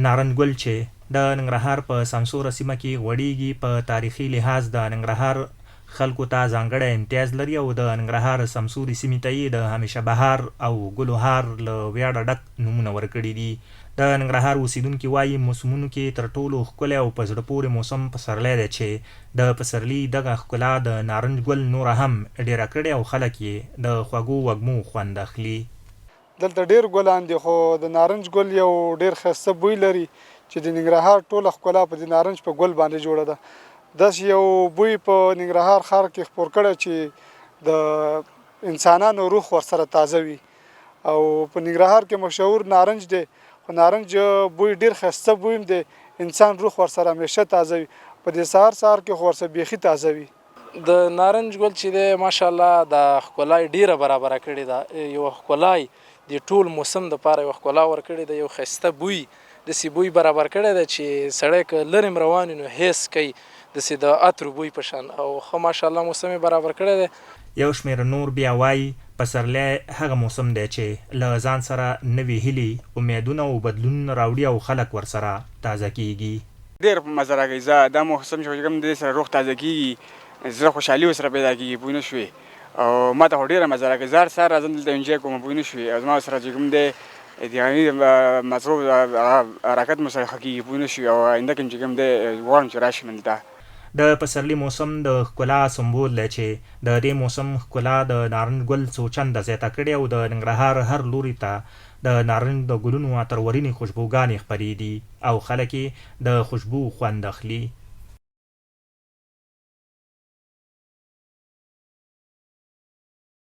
نارنج ګل چې د ننګرهار په سمسوره سیمه کې غوړېږي په تاریخي لحاظ د ننګرهار خلکو ته ځانګړی امتیاز لري او د ننګرهار سمسوري سیمې ته یې د همیشه بهار او ګلوهار له ویاړه ډک نومونه ورکړي دي. د ننګرهار اوسیدونکي وایي موسمونو کې تر ټولو ښکلی او په زړه پورې موسم پسرلی دی چې د پسرلي دغه ښکلا د نارنج ګل نوره هم ډېره کړې او خلک یې د خوږو وږمو خوند اخلي. دلته ډېر ګلان دي خو د نارنج ګل یو ډېر ښایسته بوی لري چې د ننګرهار ټوله ښکلا په د نارنج په ګل باندې جوړه ده. داسې یو بوی په ننګرهار ښار کې خپور کړی چې د انسانانو روح ورسره تازه وي او په ننګرهار کې مشهور نارنج دی خو نارنج بوی ډېر ښایسته بوی هم دی، انسان روح ورسره همیشه تازه وي، په دې سهار کې خو ورسره بیخي تازه وي. د نارنج ګل چې دی ماشاءالله د ښکلا ډېره برابره کړې ده، یو ښکلا د ټول موسم دپاره یو ښکلا ورکړې ده، یو ښایسته بوی داسې بوی برابر کړی ده چې سړی که لرې هم روان وي نو حس کوي داسې د عطرو بوی په شان او ښه ماشاءالله موسم یې برابر کړی دی. یو شمېر نور بیا وایي پسرلی هغه موسم دی چې له ځان سره نوې هیلې، امیدونه او بدلون راوړي او خلک ورسره تازه کېږي. ډېر مزه راکوي. زه دا موسم چې کوم دی سره روح تازه کېږي، زړه خوشحالي ورسره پیدا کېږي، پوه نه شوې او ما ته خو ډېره مزه راکوي. زه هر سهار راځم دلته انجوی کوم، پوه نه شوې او زما سره چې کوم دی د مصروف حرکت مو سره ښه کېږي، پوه نه شوې او آینده کې چې کوم دی غواړم چې راشم دلته. د پسرلي موسم د ښکلا سمبول دی چې د دې موسم ښکلا د نارنج ګل څو چنده زیاته کړې او د ننګرهار هر لوري ته د نارنج د ګلونو عطرورینې خوشبوګانې خپرې دي او خلک یې د خوشبو خوند اخلي.